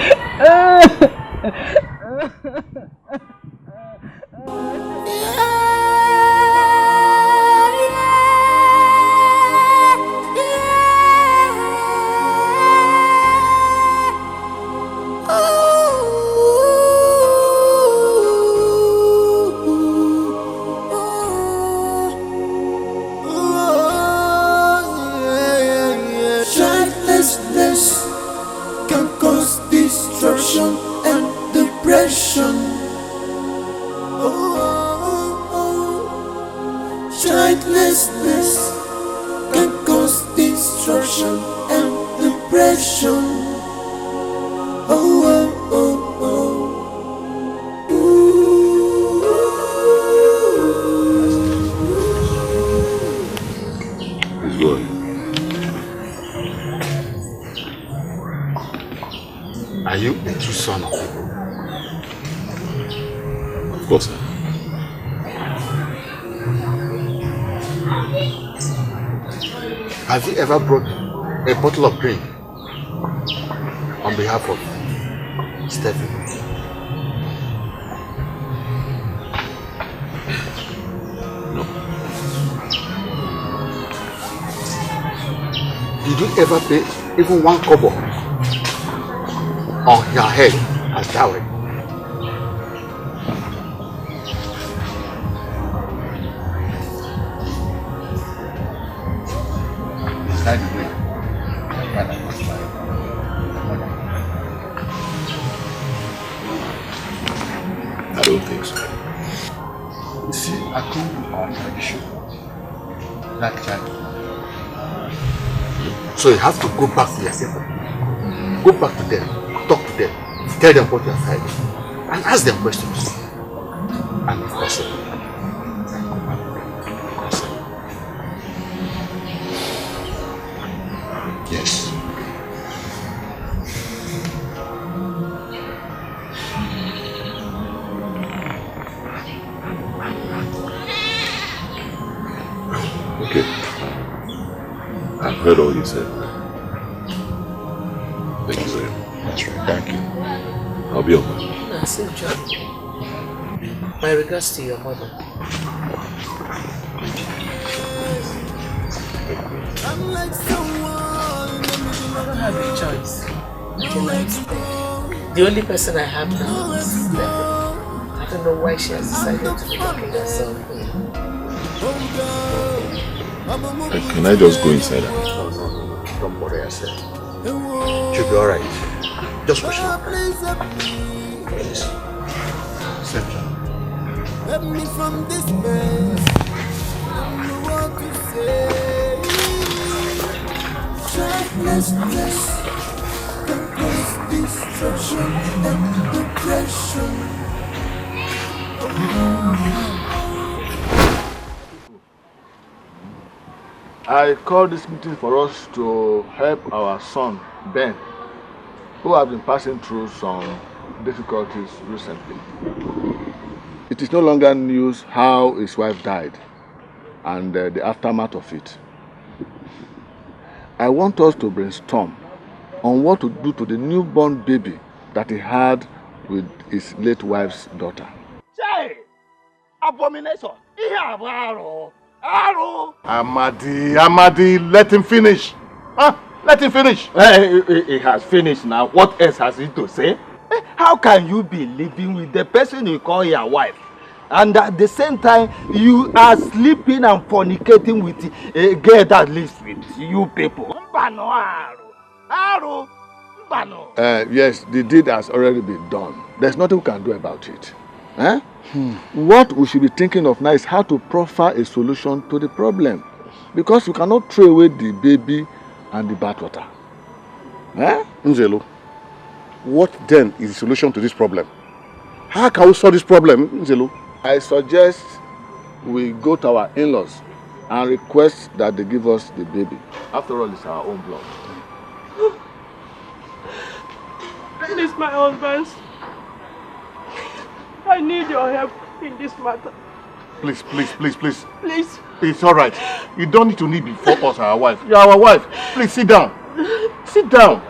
Speaker 1: Childlessness can cause destruction and depression. Childlessness can cause destruction and depression.
Speaker 6: It's good. Are you a true son of Igbo?
Speaker 3: Of course, sir.
Speaker 6: Have you ever brought a bottle of drink on behalf of Stephen?
Speaker 3: No.
Speaker 6: Did you ever pay even 1 kobo on your head as dowry? Is that the way my father was married?
Speaker 3: I don't think so.
Speaker 6: You see, according to our tradition, that child. So you have to go back to your people. Go back to them, talk to them, tell them what you are fighting, and ask them questions. And if possible, yes.
Speaker 3: Okay. I've heard all you said. Thank you very much.
Speaker 6: Thank you.
Speaker 3: I'll be on my way.
Speaker 5: Safe journey. My regards to your mother.
Speaker 1: I'm like someone in the middle
Speaker 5: I
Speaker 1: of
Speaker 5: don't have a choice.
Speaker 1: nowhere to go.
Speaker 5: The only person I have now is Stephanie. I don't know why she has decided to be looking herself here.
Speaker 3: Can I just go inside?
Speaker 6: No. Don't bother yourself. She'll be alright. Just push her. Please. Sit down.
Speaker 1: Help me from this mess. I don't know what to say. Childlessness can cause destruction and depression.
Speaker 12: I called this meeting for us to help our son, Ben, who has been passing through some difficulties recently. It is no longer news how his wife died and the aftermath of it. I want us to brainstorm on what to do to the newborn baby that he had with his late wife's daughter.
Speaker 13: Hey! I abomination. Arrow.
Speaker 12: Amadi, let him finish. Let him finish.
Speaker 13: He has finished now. What else has he to say? How can you be living with the person you call your wife, and at the same time you are sleeping and fornicating with a girl that lives with you people?
Speaker 12: Yes, the deed has already been done. There's nothing we can do about it. What we should be thinking of now is how to proffer a solution to the problem. Because we cannot throw away the baby and the bathwater.
Speaker 6: Nzelu, what then is the solution to this problem? How can we solve this problem, Nzelu?
Speaker 12: I suggest we go to our in-laws and request that they give us the baby. After all, it's our own blood.
Speaker 7: Please, my husband, I need your help in this matter.
Speaker 6: Please.
Speaker 7: Please.
Speaker 6: It's all right. You don't need to kneel before us, our wife. You're our wife. Please sit down. Sit down.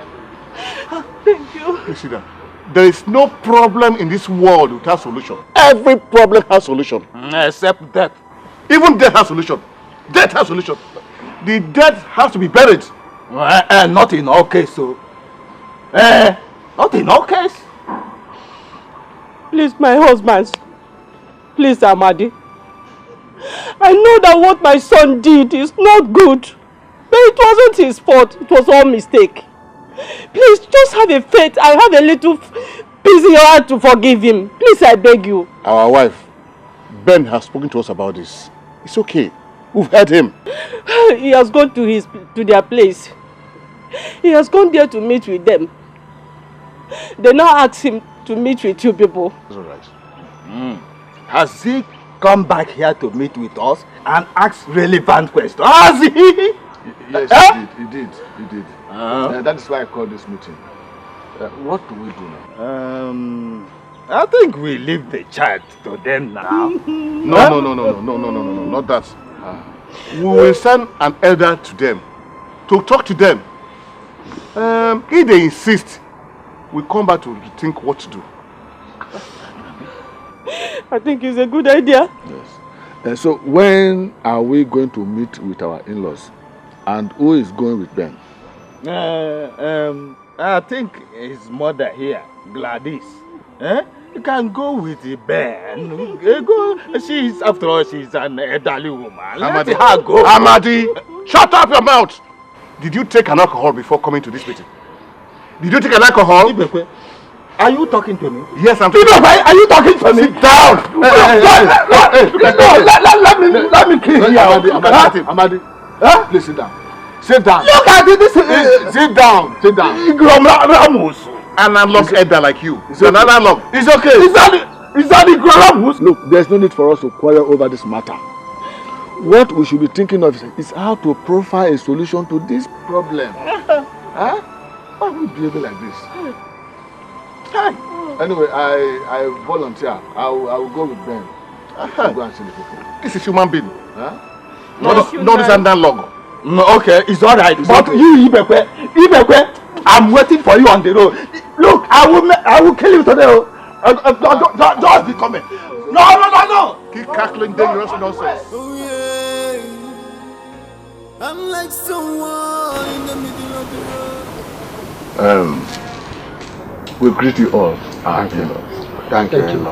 Speaker 7: Thank you.
Speaker 6: Please sit down. There is no problem in this world without solution. Every problem has solution.
Speaker 13: Except death.
Speaker 6: Even death has solution. Death has solution. The dead has to be buried.
Speaker 13: Not in all cases. So. Not in all cases.
Speaker 7: Please, my husband. Please, Amadi. I know that what my son did is not good. But it wasn't his fault. It was all mistake. Please, just have a faith and have a little peace in your heart to forgive him. Please, I beg you.
Speaker 6: Our wife, Ben, has spoken to us about this. It's okay. We've heard him.
Speaker 7: He has gone to their place. He has gone there to meet with them. They now ask him to meet with you people.
Speaker 6: That's all right.
Speaker 13: Has he come back here to meet with us and ask relevant questions? Has he?
Speaker 12: Yes, he did. That is why I called this meeting. What do we do now?
Speaker 13: I think we leave the child to them now.
Speaker 6: No, not that. We will send an elder to them to talk to them. If they insist, we come back to think what to do.
Speaker 7: I think it's a good idea.
Speaker 12: Yes. So when are we going to meet with our in-laws? And who is going with Ben?
Speaker 13: I think his mother here, Gladys. You can go with Ben. After all, she's an elderly woman. Let her go.
Speaker 6: Amadi, shut up your mouth! Did you take an alcohol before coming to this meeting? Did you take an alcohol?
Speaker 13: Ibeh, are you talking to me?
Speaker 6: Yes, I'm talking to you.
Speaker 13: Are you talking to me?
Speaker 6: Sit down!
Speaker 13: Let me kill you.
Speaker 12: Amadi, please sit down.
Speaker 13: Sit down. Look at this.
Speaker 12: Sit down.
Speaker 6: An analog elder like you. It's an analog.
Speaker 13: It's okay. Is that the Gramus?
Speaker 12: Look, there's no need for us to quarrel over this matter. What we should be thinking of is how to profile a solution to this problem. Why are we behaving like this? Anyway, I volunteer. I will go with Ben. Go and see the people.
Speaker 6: This is human being. Not this analog.
Speaker 13: Okay, it's all right. But you, Ibeh, I'm waiting for you on the road. Look, I will kill you today. Just be coming. No.
Speaker 6: Keep cackling dangerous nonsense.
Speaker 1: Oh yeah, I'm like someone in the middle of the road.
Speaker 12: We greet you all, our in-laws.
Speaker 6: Thank you.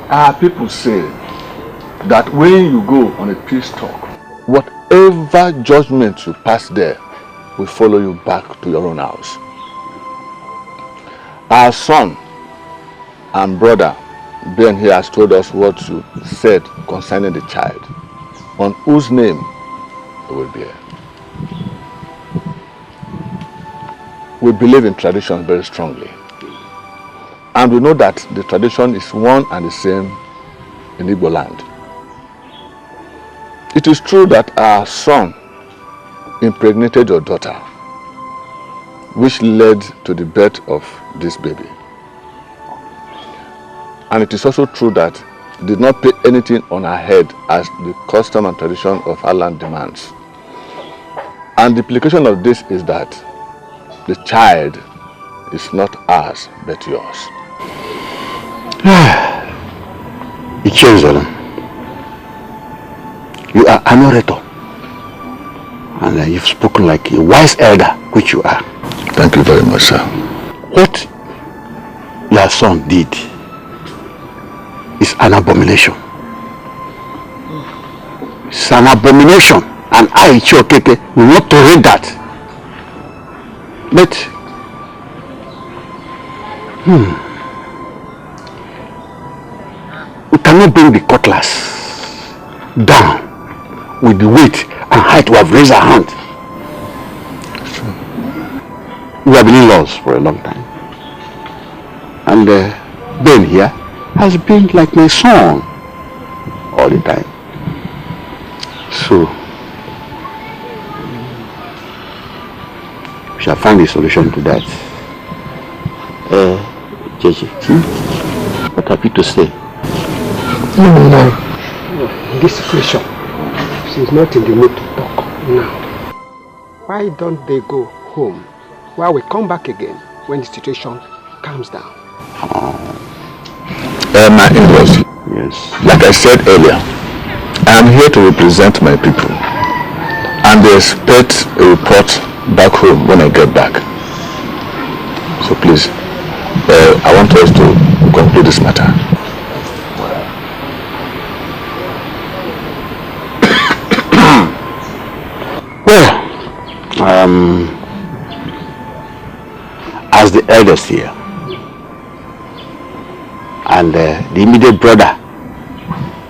Speaker 12: Our people say that when you go on a peace talk, whatever judgment you pass there will follow you back to your own house. Our son and brother Ben here has told us what you said concerning the child, on whose name it will bear. We believe in tradition very strongly, and we know that the tradition is one and the same in Igbo land. It is true that our son impregnated your daughter, which led to the birth of this baby. And it is also true that he did not pay anything on her head as the custom and tradition of our land demands. And the implication of this is that the child is not ours but yours.
Speaker 6: It CHEZ, you are an orator. And you've spoken like a wise elder, which you are.
Speaker 12: Thank you very much, sir.
Speaker 6: What your son did is an abomination. It's an abomination. And I, Chiokeke, will not tolerate that. But, we cannot bring the cutlass down with the weight and height we have raised our hand. We have been in-laws for a long time. And Ben here has been like my son all the time. So, we shall find a solution to that. Jeje, what have you to say?
Speaker 14: No. In this situation, she's not in the mood to talk now. Why don't they go home while we come back again when the situation calms down?
Speaker 12: My in-laws.
Speaker 6: Yes.
Speaker 12: Like I said earlier, I am here to represent my people. And they expect a report back home when I get back. So please, I want us to conclude this matter.
Speaker 6: Well, as the eldest here, and the immediate brother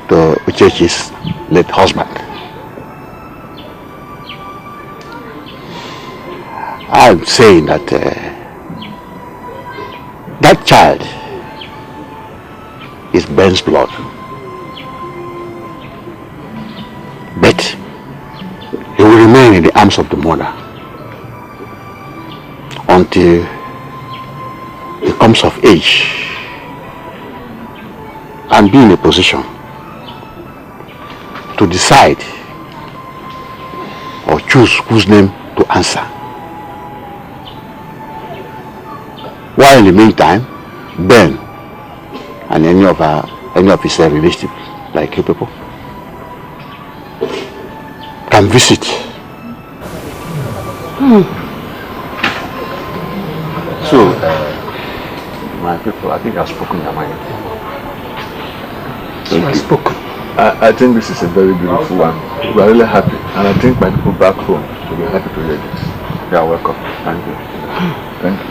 Speaker 6: to Uchechi's late husband, I'm saying that that child is Ben's blood. But he will remain in the arms of the mother until he comes of age and be in a position to decide or choose whose name to answer. While in the meantime, Ben and any of his relatives, like you people, can visit. So, my people, I think I've spoken their mind.
Speaker 12: I've spoken. I think this is a very beautiful one. We are really happy, and I think my people back home will be happy to hear this.
Speaker 6: You are welcome. Thank you.
Speaker 12: Thank you.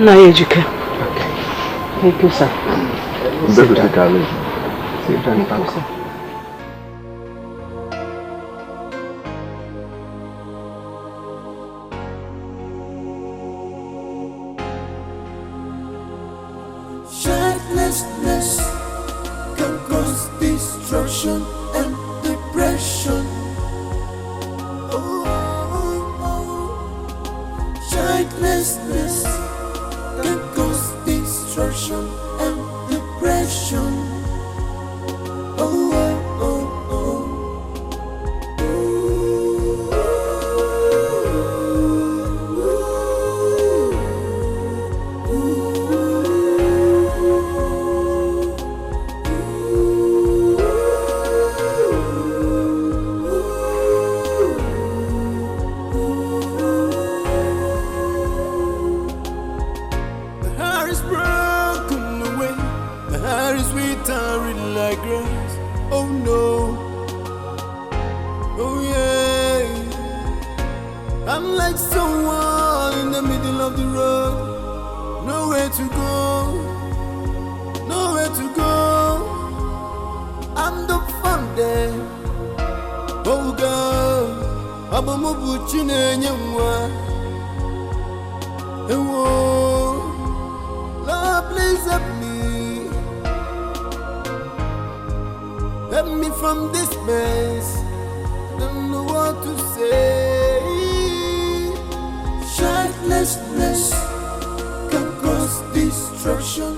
Speaker 9: Edochie.
Speaker 14: Okay.
Speaker 9: Thank you, sir.
Speaker 12: Sit down.
Speaker 14: Sit down, thank you.
Speaker 1: Childlessness can cause destruction and depression. Childlessness can cause destruction and depression. Childlessness can cause destruction